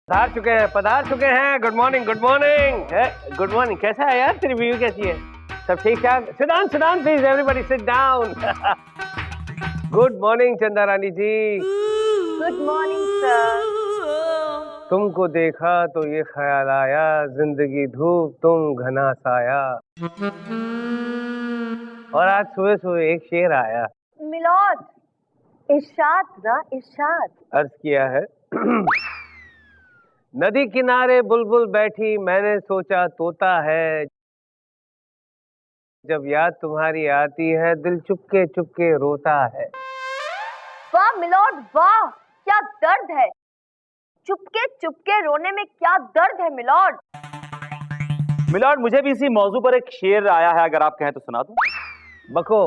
पधार चुके हैं। Good morning good morning. कैसा है यार, तेरी बीवी कैसी है? सब ठीक ठाक? Sit down please, everybody sit down. Good morning Chanda Rani ji. Good morning sir. तुमको देखा तो ये ख्याल आया, जिंदगी धूप तुम घना साया। और आज सुबह सुबह एक शेर आया। मिलॉर्ड, इरशाद ना इरशाद। अर्ज किया है। नदी किनारे बुलबुल बैठी, मैंने सोचा तोता है। जब याद तुम्हारी आती है, दिल चुपके चुपके रोता है। वाह मिलॉर्ड वाह, क्या दर्द है। चुपके चुपके रोने में क्या दर्द है मिलॉर्ड। मिलॉर्ड, मुझे भी इसी मौजू पर एक शेर आया है, अगर आप कहें तो सुना दूं। बको।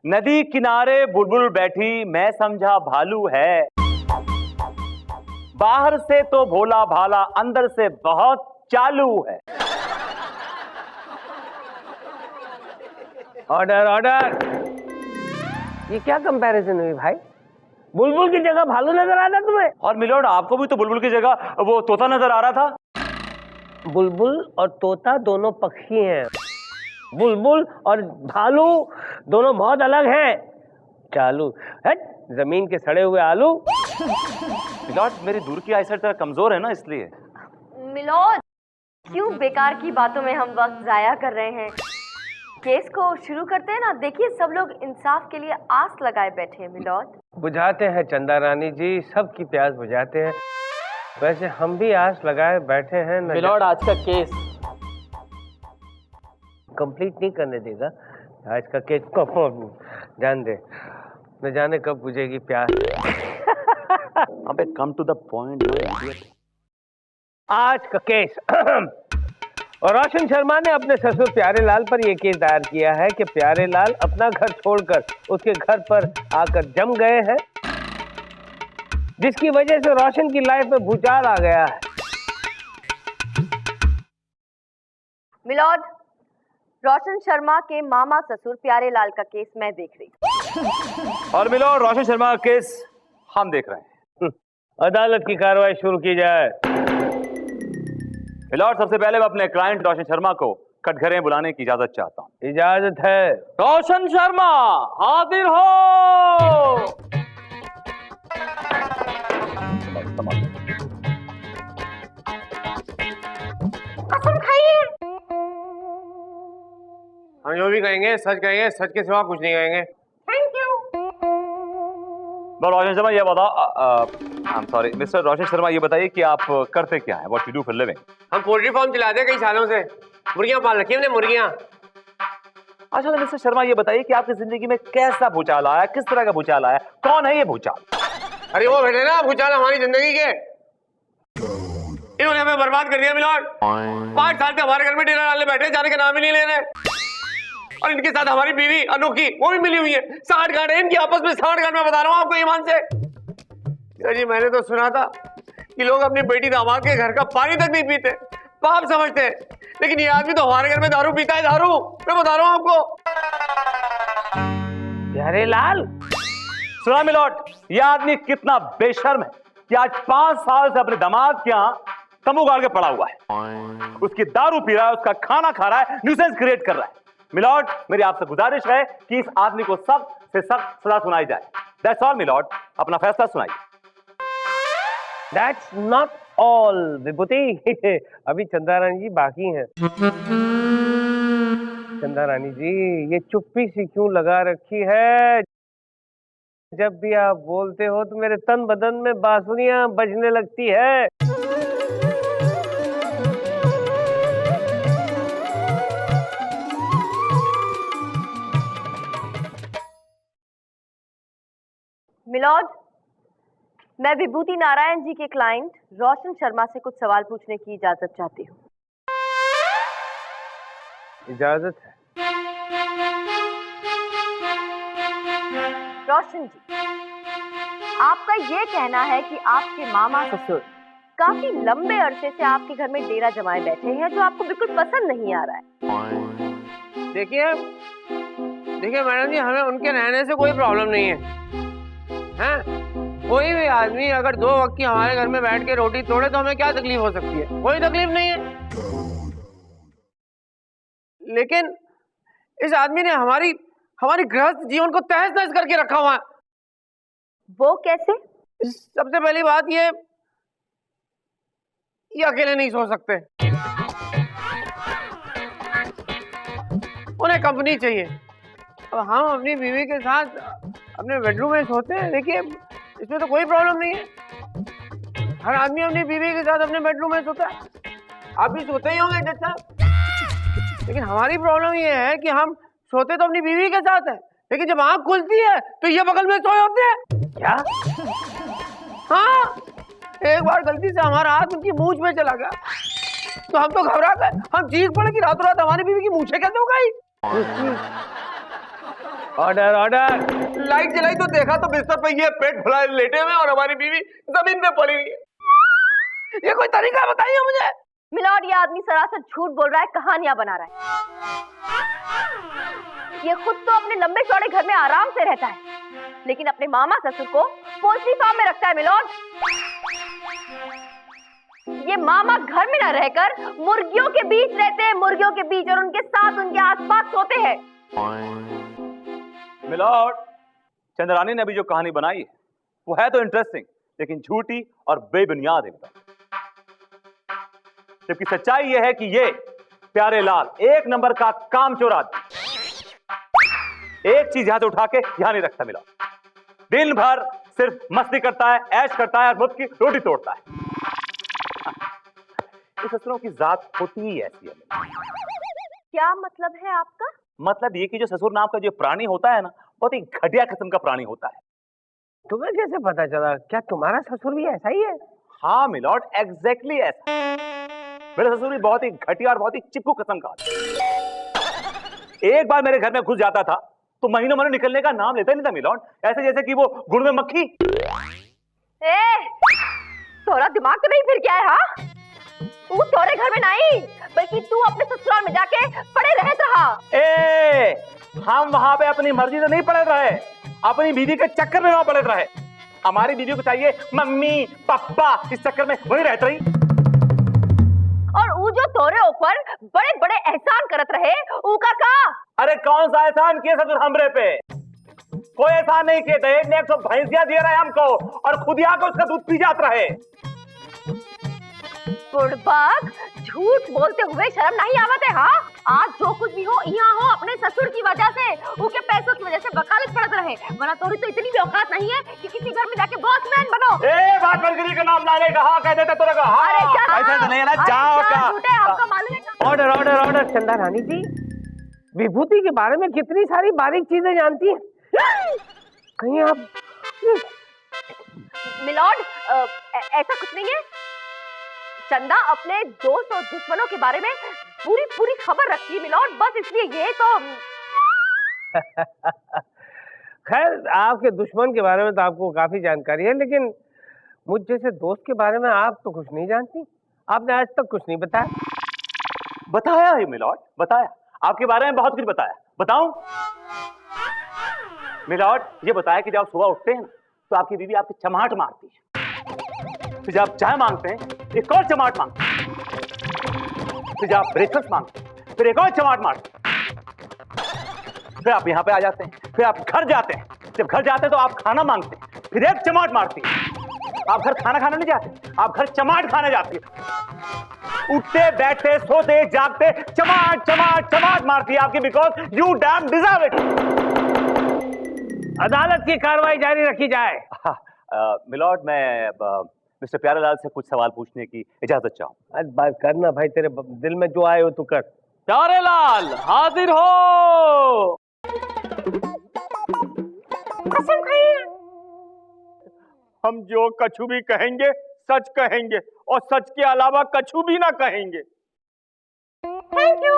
नदी किनारे बुलबुल बैठी, मैं समझा भालू है। बाहर से तो भोला भाला, अंदर से बहुत चालू है। ऑर्डर। ये क्या कंपैरिजन हुई भाई? बुलबुल की जगह भालू नजर आता तुम्हें? और मिलॉर्ड, आपको भी तो बुलबुल की जगह वो तोता नजर आ रहा था। बुलबुल और तोता दोनों पक्षी हैं। बुलबुल और भालू दोनों बहुत अलग हैं। चालू है जमीन के सड़े हुए आलू। मिलॉर्ड, मेरी दूर की आईसाइट जरा कमजोर है ना, इसलिए। मिलॉर्ड, क्यों बेकार की बातों में हम वक्त जाया कर रहे हैं। केस को शुरू करते हैं ना। देखिए सब लोग इंसाफ के लिए आस लगाए बैठे हैं मिलॉर्ड। बुझाते हैं चंदा रानी जी, सबकी प्यास बुझाते हैं। वैसे हम भी आस लगाए बैठे हैं। मिलॉर्ड, आज का केस कंप्लीट नहीं करने देगा। आज का केस जान दे, न जाने कब बुझेगी प्यास। अबे कम टू द पॉइंट। आज का केस और रोशन शर्मा ने अपने ससुर प्यारेलाल पर यह केस दायर किया है कि प्यारेलाल अपना घर छोड़कर उसके घर पर आकर जम गए हैं, जिसकी वजह से रोशन की लाइफ में भूचाल आ गया है। मिलॉर्ड, रोशन शर्मा के मामा ससुर प्यारेलाल का केस मैं देख रही हूँ। और मिलॉर्ड, रोशन शर्मा का केस हम देख रहे हैं। अदालत की कार्रवाई शुरू की जाए। मिलॉर्ड, सबसे पहले मैं अपने क्लाइंट रोशन शर्मा को कटघरे बुलाने की इजाजत चाहता हूँ। इजाजत है। रोशन शर्मा हाजिर हो। कसम खाइए। हम जो भी कहेंगे सच कहेंगे, सच के सिवा कुछ नहीं कहेंगे। Thank you. रोशन शर्मा ये बताओ, सॉरी मिस्टर रोशन शर्मा, ये बताइए कि आप करते क्या हैं? What you do for living? हम पोल्ट्री फार्म चलाते हैं कई सालों से। मुर्गियां पाल रखी हमने, मुर्गियां। अच्छा तो मिस्टर शर्मा ये बताइए कि आपकी जिंदगी में कैसा भूचाल आया, किस तरह का भूचाल आया, कौन है ये भूचाल? अरे वो बैठे ना भूचाल हमारी जिंदगी के, इन्होंने हमें बर्बाद कर दिया मिलॉर्ड। 5 साल से हमारे घर में डेरा डालने बैठे, जाने का नाम ही नहीं ले रहे। और इनके साथ हमारी बीवी अनोखी वो भी मिली हुई है। 60 गांठ है इनकी आपस में, 60 गांठ। मैं बता रहा हूँ आपको ईमान से। जी मैंने तो सुना था कि लोग अपनी बेटी दामाद के घर का पानी तक नहीं पीते, पाप समझते हैं, लेकिन ये आदमी तो हमारे घर में दारू पीता है, दारू। मैं बता रहा हूँ आपको। प्यारेलाल, सुना मिलॉर्ड, ये आदमी कितना बेशर्म है कि आज 5 साल से अपने दामाद के यहाँ तंबू गाड़ के पड़ा हुआ है। उसकी दारू पी रहा है, उसका खाना खा रहा है, न्यूसेंस क्रिएट कर रहा है। मिलॉर्ड, मेरी आपसे गुजारिश है कि इस आदमी को सख्त से सख्त सजा सुनाई जाए। दैट्स ऑल मिलॉर्ड, अपना फैसला सुनाइए। दैट्स नॉट ऑल विभूति। अभी चंदा रानी जी बाकी हैं। चंदा रानी जी, ये चुप्पी सी क्यों लगा रखी है? जब भी आप बोलते हो तो मेरे तन बदन में बांसुरियां बजने लगती है। मिलॉर्ड, मैं विभूति नारायण जी के क्लाइंट रोशन शर्मा से कुछ सवाल पूछने की इजाजत चाहती हूँ। इजाजत है। रोशन जी, आपका ये कहना है कि आपके मामा ससुर काफी लंबे अरसे से आपके घर में डेरा जमाए बैठे हैं, जो आपको बिल्कुल पसंद नहीं आ रहा है। देखिए मैडम जी, हमें उनके रहने से कोई प्रॉब्लम नहीं है। हैं? कोई भी आदमी अगर 2 वक्त की हमारे घर में बैठ के रोटी तोड़े तो हमें क्या तकलीफ हो सकती है? कोई तकलीफ नहीं है। लेकिन इस आदमी ने हमारी गृहस्थ जीवन को तहस नहस करके रखा हुआ है। वो कैसे? सबसे पहली बात ये अकेले नहीं सो सकते, उन्हें कंपनी चाहिए। अब हम अपनी बीवी के साथ अपने बेडरूम में सोते हैं, देखिए इसमें तो कोई प्रॉब्लम नहीं है। हर आदमी अपनी बीवी के साथ अपने बेडरूम में सोता है, आप भी सोते ही होंगे जज साहब। लेकिन हमारी प्रॉब्लम ये है कि हम सोते तो अपनी बीवी के साथ है, लेकिन जब आंख खुलती है तो ये बगल में सोए होते हैं। क्या? हाँ, एक बार गलती से हमारा हाथ उनकी मूंछ में चला गया तो हम तो घबरा गए, हम चीख पड़े कि रातों रात हमारी बीवी की मूंछें कैसे हो गई। Order order. लाइट जलाई तो देखा तो बिस्तर पे ये पेट फुलाए लेटे हुए और हमारी बीवी जमीन पे पड़ी हुई है। ये कोई तरीका बताइए मुझे। मिलॉर्ड, ये आदमी सरासर झूठ बोल रहा है, कहानियां बना रहा है। ये खुद तो अपने लंबे चौड़े घर में आराम से रहता है, लेकिन अपने मामा ससुर को पोल्ट्री फार्म में रखता है। मिलॉर्ड, ये मामा घर में न रहकर मुर्गियों के बीच रहते हैं, मुर्गियों के बीच, और उनके साथ उनके आसपास सोते हैं। मिलॉर्ड, चंद्रानी ने अभी जो कहानी बनाई है वो है तो इंटरेस्टिंग, लेकिन झूठी और बेबुनियाद है। जबकि सच्चाई यह है कि ये प्यारे लाल एक नंबर का कामचोर आदमी, एक चीज यहां से उठा के यहां नहीं रखता। मिला दिन भर सिर्फ मस्ती करता है, ऐश करता है और मुफ्त की रोटी तोड़ता है। इस ससुरों की जात होती ही ऐसी है। क्या मतलब है आपका? मतलब ये कि जो ससुर नाम का जो प्राणी होता है ना, बहुत ही घटिया किस्म का प्राणी होता है। तुम्हें कैसे पता चला? क्या तुम्हारा ससुर भी ऐसा ही है? हाँ मिलॉर्ड, एग्जैक्टली ऐसा। मेरा ससुर भी बहुत ही घटिया और बहुत ही चिपकू किस्म का। एक बार मेरे घर में घुस जाता था तो महीनों महीनों निकलने का नाम लेता ही नहीं था मिलॉर्ड, ऐसे जैसे कि वो गुड़ में मक्खी। तोरा दिमाग तो नहीं फिर क्या है? हाँ, तू तोरे घर में नहीं बल्कि तू अपने ससुराल में जाके पड़े रहत रहा। हम वहां पे अपनी मर्जी से नहीं पड़े रहे, अपनी बीवी के चक्कर में वहां पड़े रहे। हमारी बीवी को चाहिए मम्मी पापा, इस चक्कर में वही रहते रही। और वो जो तोरे ऊपर बड़े बड़े एहसान करत रहे, उका का? अरे कौन सा एहसान किए ससुर हमरे पे? कोई एहसान नहीं किए थे। एक ने 100 भैंसियां दिए रहे हमको और खुद यहाँ को उसका दूध पी जाते रहे। बुड़बक, झूठ बोलते हुए शर्म नहीं आवत है? हाँ, आज जो कुछ भी हो यहाँ हो अपने ससुर की वजह से, उनके पैसों की वजह से वकालत पड़त रहे, वरना तोरी तो इतनी भी औकात नहीं है कि किसी घर में जाके बॉसमैन बनो। बात बलगरी का नाम लाने का हाँ कह देता तो रखा। अरे क्या? ऐसा तो नहीं है ना, जाओ का। आपका मालूम है? Order order order. चंदा रानी जी, विभूति के बारे में कितनी सारी बारीक चीजें जानती हैं। कहीं आप? मिलॉर्ड, ऐसा कुछ नहीं है। चंदा अपने दोस्त और दुश्मनों के बारे में पूरी पूरी खबर रखती है मिलॉर्ड, बस इसलिए ये तो। खैर, आपके दुश्मन के बारे में तो आपको काफी जानकारी है, लेकिन मुझ जैसे दोस्त के बारे में आप तो कुछ नहीं जानती। आपने आज तक कुछ नहीं बताया। बताया है मिलॉर्ड, बताया। आपके बारे में बहुत कुछ बताया। बताऊं मिलॉर्ड? ये बताया कि जब आप सुबह उठते हैं ना तो आपकी बीवी आपकी चमाट मारती है, फिर जब आप चाय मांगते हैं एक और चमाट मांगते हैं, फिर जब आप ब्रेकफास्ट मांगते हैं फिर एक और चमाट मारते हैं, फिर आप यहाँ पे आ जाते हैं, फिर आप घर जाते हैं, जब घर जाते हैं तो आप खाना मांगते हैं, फिर एक चमाट मारती है। आप घर खाना खाने नहीं जाते, आप घर चमाट खाने जाती है। उठते बैठते सोते जागते चमाट चमाट चमाट मारती है आपकी, because you dam deserve it. अदालत की कार्रवाई जारी रखी जाए। मिलॉर्ड, मैं मिस्टर प्यारेलाल से कुछ सवाल पूछने की इजाजत चाहूँ। आज बात करना भाई, तेरे दिल में जो आए हो तू कर। प्यारेलाल हाजिर हो। कसम खाइए। हम जो कछु भी कहेंगे सच कहेंगे और सच के अलावा कछु भी ना कहेंगे। Thank you.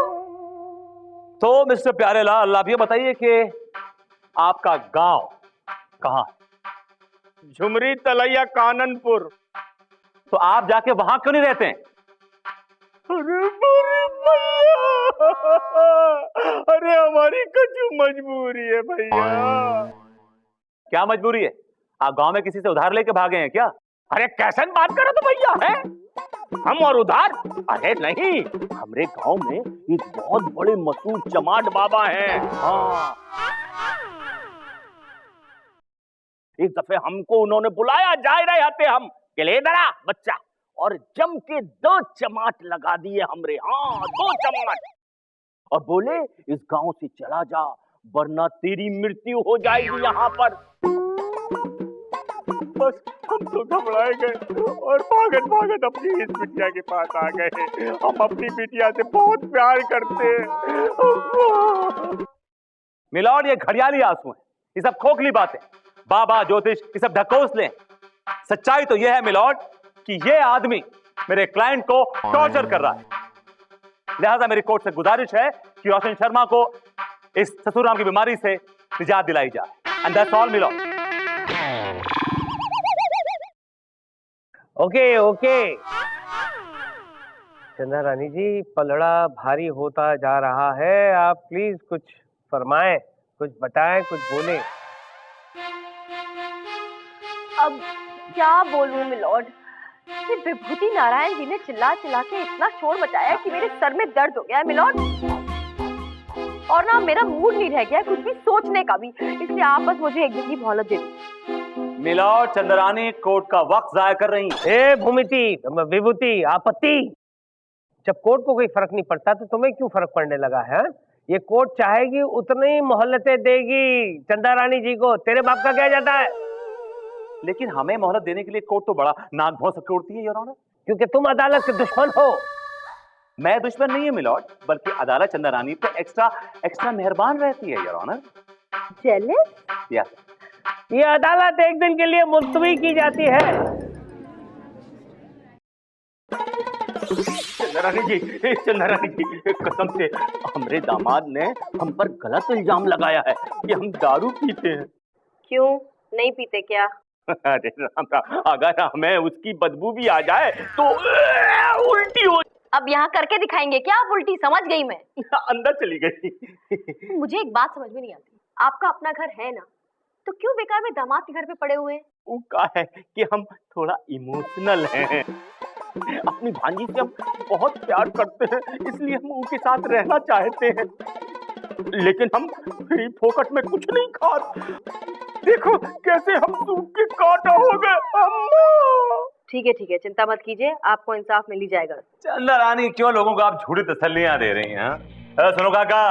तो मिस्टर प्यारेलाल, आप ये बताइए कि आपका गांव कहाँ है? झुमरी तलैया काननपुर। तो आप जाके वहां क्यों नहीं रहते हैं? अरे हमारी कछु मजबूरी है भैया। क्या मजबूरी है? आप गांव में किसी से उधार लेके भागे हैं क्या? अरे कैसन बात करो तो भैया है, हम और उधार? अरे नहीं, हमारे गांव में एक बहुत बड़े मशहूर चमाट बाबा हैं। हाँ, एक दफे हमको उन्होंने बुलाया, जा रहे थे हम के ले दरा बच्चा, और जम के 2 चमाट लगा दिए हमरे। हाँ 2 चमाट, और बोले इस गांव से चला जा वरना तेरी मृत्यु हो जाएगी यहाँ पर। बस हम तो घबराए गए और भागत भागत अपनी इस बिटिया के पास आ गए। हम अपनी बिटिया से बहुत प्यार करते हैं। मिलॉर्ड, ये घड़ियाली आंसू हैं, ये सब खोखली बातें, बाबा ज्योतिष ये सब ढकोसले हैं। सच्चाई तो यह है मिलॉर्ड कि यह आदमी मेरे क्लाइंट को टॉर्चर कर रहा है। लिहाजा मेरी कोर्ट से गुजारिश है कि रोशन शर्मा को इस ससुराम की बीमारी से निजात दिलाई जाए। And that's all milord. Okay okay Chanda Rani जी, पलड़ा भारी होता जा रहा है, आप प्लीज कुछ फरमाएं, कुछ बताएं, कुछ बोलें। अब क्या बोलूं मिलॉर्ड, ये विभूति नारायण जी ने चिल्ला चिल्ला के इतना शोर मचाया कि मेरे सर में दर्द हो गया है मिलॉर्ड, और ना मेरा मूड नहीं रह गया कुछ भी सोचने का भी, इसलिए आप बस मुझे एक दिन की मोहलत दे दीजिए। मिलॉर्ड, चंद्रानी कोर्ट का वक्त जाया कर रही है। ए भूमिति, विभूति, आपत्ति। जब कोर्ट को कोई फर्क नहीं पड़ता तो तुम्हें क्यों फर्क पड़ने लगा है? ये कोर्ट चाहेगी उतनी ही मोहलतें देगी चंदा रानी जी को, तेरे बाप का क्या जाता है? लेकिन हमें मोहलत देने के लिए कोर्ट तो बड़ा नाक भौं सबके उड़ती है योर ऑनर। क्योंकि तुम अदालत के दुश्मन हो। मैं दुश्मन नहीं है मिलॉर्ड, बल्कि अदालत चंदा रानी पे एक्स्ट्रा मेहरबान रहती है योर ऑनर। जेलस? या ये अदालत एक दिन के लिए मुलतवी की जाती है। चंदा रानी जी, कसम से हमारे दामाद ने हम पर गलत इल्जाम लगाया है कि हम दारू पीते हैं। क्यों नहीं पीते क्या? अरे राम राम, अगर हमें उसकी बदबू भी आ जाए तो उल्टी हो। अब यहाँ करके दिखाएंगे क्या आप उल्टी? समझ गई मैं। अंदर चली गई। मुझे एक बात समझ में नहीं आती, आपका अपना घर है ना, तो क्यों बेकार में दामाद के घर पे पड़े हुए हैं? वो क्या है कि हम थोड़ा इमोशनल हैं, अपनी भांजी से हम बहुत प्यार करते हैं, इसलिए हम उनके साथ रहना चाहते हैं, लेकिन हम फ्री फोकट में कुछ नहीं खाते। देखो कैसे हम सूख के काटा हो गए। अम्मा ठीक है, चिंता मत कीजिए, आपको इंसाफ मिल ही जाएगा। चंदा रानी, क्यों लोगों को आप झूठी तसल्लियां दे रही हैं? सुनो काका,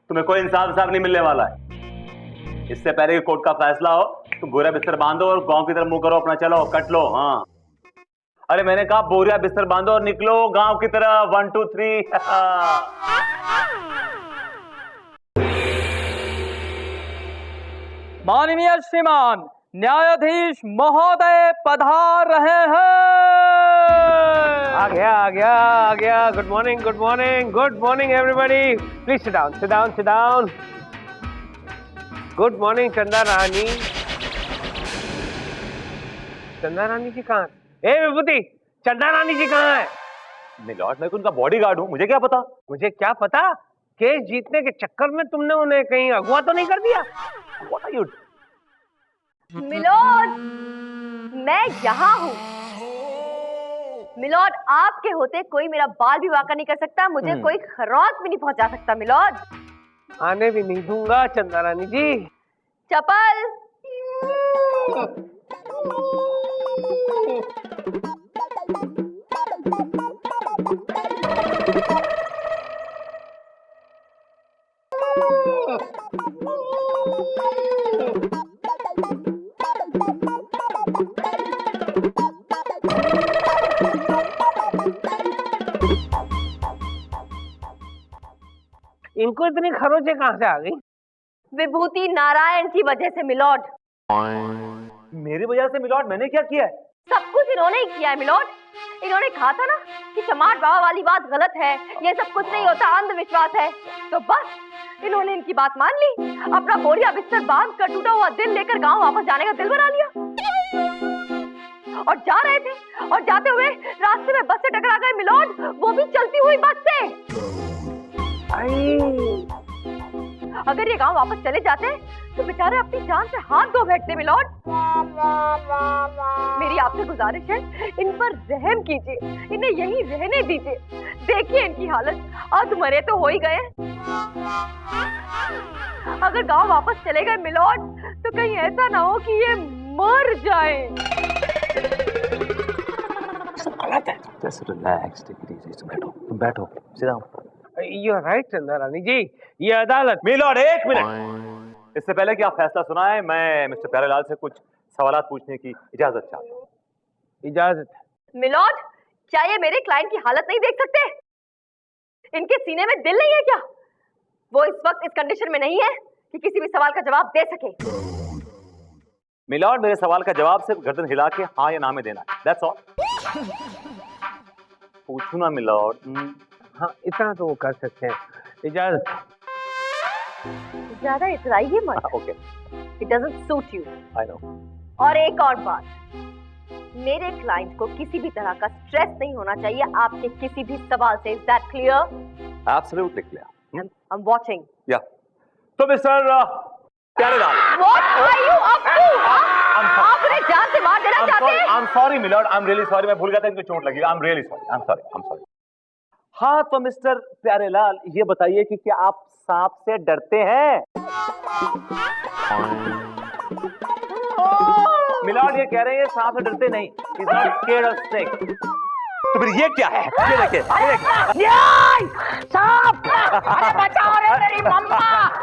तुम्हें कोई इंसाफ नहीं मिलने वाला है। इससे पहले कि कोर्ट का फैसला हो तुम बोरिया बिस्तर बांधो और गांव की तरफ मुंह करो अपना, चलो कट लो। हाँ, अरे मैंने कहा बोरिया बिस्तर बांधो और निकलो गांव की तरफ। 1 2 3। माननीय श्रीमान न्यायाधीश महोदय पधार रहे हैं। आ गया। Good morning everybody, please sit down. Good morning Chanda रानी। चंदा रानी जी कहाँ? ए विभूति, चंदा रानी जी कहाँ है? मिलॉर्ड, मैं उनका बॉडीगार्ड हूं, मुझे क्या पता? मुझे क्या पता? केस जीतने के चक्कर में तुमने उन्हें कहीं अगवा तो नहीं कर दिया? What are you? मिलॉर्ड, मैं यहाँ हूँ। मिलॉर्ड, आपके होते कोई मेरा बाल भी वाका नहीं कर सकता, मुझे कोई खरोंच भी नहीं पहुंचा सकता। मिलॉर्ड, आने भी नहीं दूंगा चंदा रानी जी। चपल। इनको इतनी खरोचे कहाँ से आ गई? विभूति नारायण की वजह से मिलॉर्ड। मेरी वजह से मिलॉर्ड? मैंने क्या किया है? सब कुछ इन्होंने ही किया है मिलॉर्ड। इन्होंने कहा था ना कि चमाट बाबा वाली बात गलत है, ये सब कुछ नहीं होता, अंधविश्वास है, तो बस इन्होंने इनकी बात मान ली, अपना बोरिया बिस्तर बांध कर टूटा हुआ दिल लेकर गांव वापस जाने का दिल बना लिया, और जा रहे थे, और जाते हुए रास्ते में बस से टकरा गए मिलॉर्ड, वो भी चलती हुई बस से। अगर ये गांव वापस चले जाते तो बेचारे अपनी जान से हाथ धो बैठते मिलॉर्ड। मेरी आपसे गुजारिश है, इन पर रहम कीजिए, इन्हें यहीं रहने दीजिए। देखिए इनकी हालत, अधमरे तो हो ही गए। अगर गांव वापस चले गए मिलॉर्ड तो कहीं ऐसा ना हो कि ये मर जाए। सब गलत है। Just relax, take it easy. तुम बैठो, sit down. You are right Chanda Rani जी, ये अदालत। मिलॉर्ड एक मिनट, इससे पहले कि आप फैसला सुनाएं, मैं मिस्टर प्यारेलाल से कुछ सवालात पूछने की इजाजत चाहता हूँ। इजाजत है। मिलॉर्ड, क्या ये मेरे क्लाइंट की हालत नहीं देख सकते? इनके सीने में दिल नहीं है क्या? वो इस वक्त इस कंडीशन में नहीं है कि किसी भी सवाल का जवाब दे सके। मिलॉर्ड, मेरे सवाल का जवाब सिर्फ गर्दन हिला के हाँ या ना में देना है, दैट्स ऑल। पूछू ना मिलॉर्ड। हाँ, इतना तो वो कर सकते हैं। इजाजत। ज्यादा इतराइए मत। Okay, It doesn't suit you. I know. और एक और बात, मेरे क्लाइंट को किसी भी तरह का स्ट्रेस नहीं होना चाहिए आपके किसी भी सवाल से। Is that clear? Absolutely clear. I'm watching. या तो mister Pyarelal, What are you up to? आप उन्हें जान से मार देना चाहते हैं? I'm sorry milord, I'm really sorry, मैं भूल गया था इनको चोट लगी। I'm really sorry, I'm sorry। हाँ तो मिस्टर प्यारेलाल, ये बताइए कि क्या आप सांप से डरते हैं? मिलॉर्ड ये कह रहे हैं सांप से डरते नहीं। He's not scared of snake. तो फिर ये क्या है? ये देखिए, ये देखिए। सांप! अरे बचाओ रे मेरी मम्मा!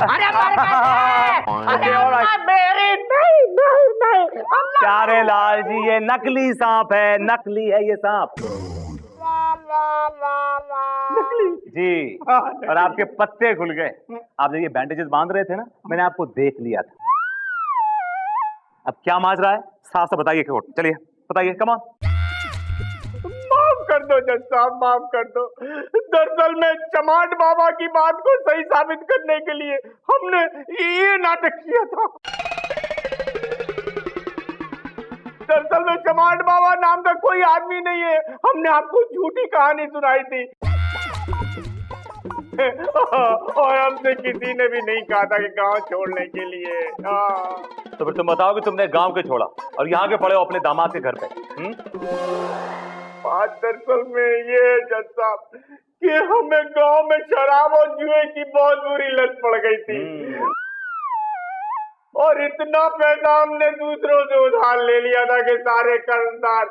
अरे मर गए! अरे अम्मा मेरी! नहीं! अम्मा! प्यारेलाल जी, ये नकली सांप है, नकली है ये सांप। जी, और आपके पत्ते खुल गए। आप जब ये बैंडेजेस बांध रहे थे ना, मैंने आपको देख लिया था। अब क्या माज रहा है? साफ से बताइए कोर्ट। चलिए बताइए, कम ऑन। माफ कर दो जज साहब, माफ कर दो। दरअसल में चमाट बाबा की बात को सही साबित करने के लिए हमने ये नाटक किया था। दरअसल में चमाट बाबा नाम का कोई आदमी नहीं है, हमने आपको झूठी कहानी सुनाई थी। और हमसे किसी ने भी नहीं कहा था कि गांव छोड़ने के लिए। तो फिर तुम बताओ कि तुमने गांव के छोड़ा और यहाँ के पड़े हो अपने दामाद के घर पे। बात दरअसल में ये है जज साहब कि हमें गांव में शराब और जुए की बहुत बुरी लत पड़ गई थी, और इतना पैसा हमने दूसरों से उधार ले लिया था कि सारे कर्जदार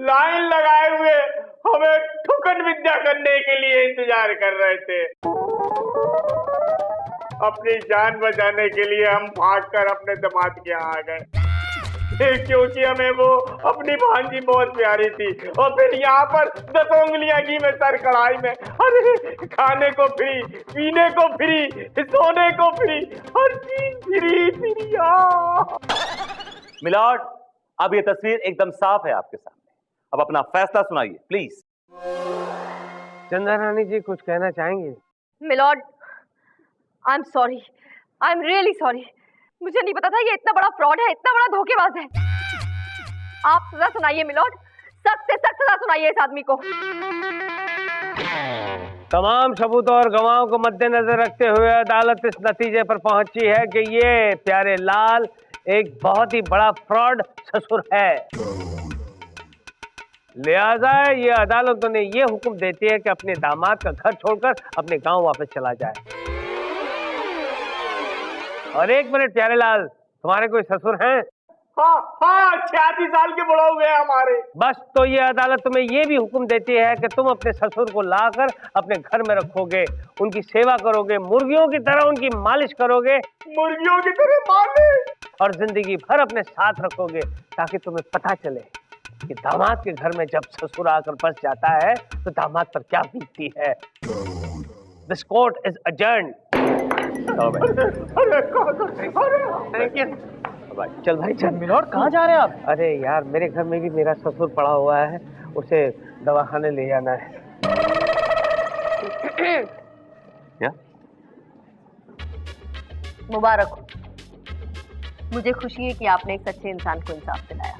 लाइन लगाए हुए हमें ठुकन विद्या करने के लिए इंतजार कर रहे थे। अपनी जान बचाने के लिए हम भागकर अपने दामाद के यहाँ आ गए, क्योंकि हमें वो अपनी भांजी बहुत प्यारी थी। और फिर यहाँ पर 10 उंगलियां घी में, सर कढ़ाई में, अरे खाने को फ्री, पीने को फ्री, सोने को फ्री, हर चीज फ्री। मिलॉर्ड, अब ये तस्वीर एकदम साफ है आपके सामने। अब अपना फैसला सुनाइए प्लीज। चंदा रानी जी कुछ कहना चाहेंगे? Milord, I am sorry, I am really sorry. मुझे नहीं पता था ये इतना बड़ा फ्रॉड है, इतना बड़ा धोखेबाज है। आप सजा सुनाइए मिलॉर्ड, सख्त से सख्त सजा सुनाइए इस आदमी को। तमाम सबूतों और गवाहों को मद्देनजर रखते हुए अदालत इस नतीजे पर पहुंची है कि ये प्यारेलाल एक बहुत ही बड़ा फ्रॉड ससुर है। लिहाजा ये अदालतों ने ये हुक्म देती है कि अपने दामाद का घर छोड़कर अपने गांव वापस चला जाए। और एक मिनट प्यारेलाल, तुम्हारे कोई ससुर हैं? हाँ, 86 साल के बुढ़ा हुए हैं हमारे। बस, तो ये अदालत तुम्हें ये भी हुक्म देती है कि तुम अपने ससुर को लाकर अपने घर में रखोगे, उनकी सेवा करोगे, मुर्गियों की तरह उनकी मालिश करोगे। मुर्गियों की तरह मालिश? और जिंदगी भर अपने साथ रखोगे, ताकि तुम्हें पता चले कि दामाद के घर में जब ससुर आकर बस जाता है तो दामाद पर क्या बीतती है। This court is adjourned. Thank you. चल भाई चल। मिलॉर्ड कहाँ जा रहे हैं आप? अरे यार, मेरे घर में भी मेरा ससुर पड़ा हुआ है, उसे दवाखाने ले जाना है। क्या? मुबारक हो, मुझे खुशी है कि आपने एक सच्चे इंसान को इंसाफ दिलाया।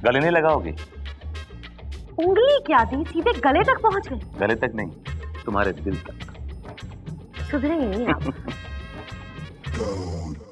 गले नहीं लगाओगी? उंगली क्या दी, सीधे गले तक पहुंच गए। गले तक नहीं, तुम्हारे दिल तक। सुधरेंगे नहीं आप। down.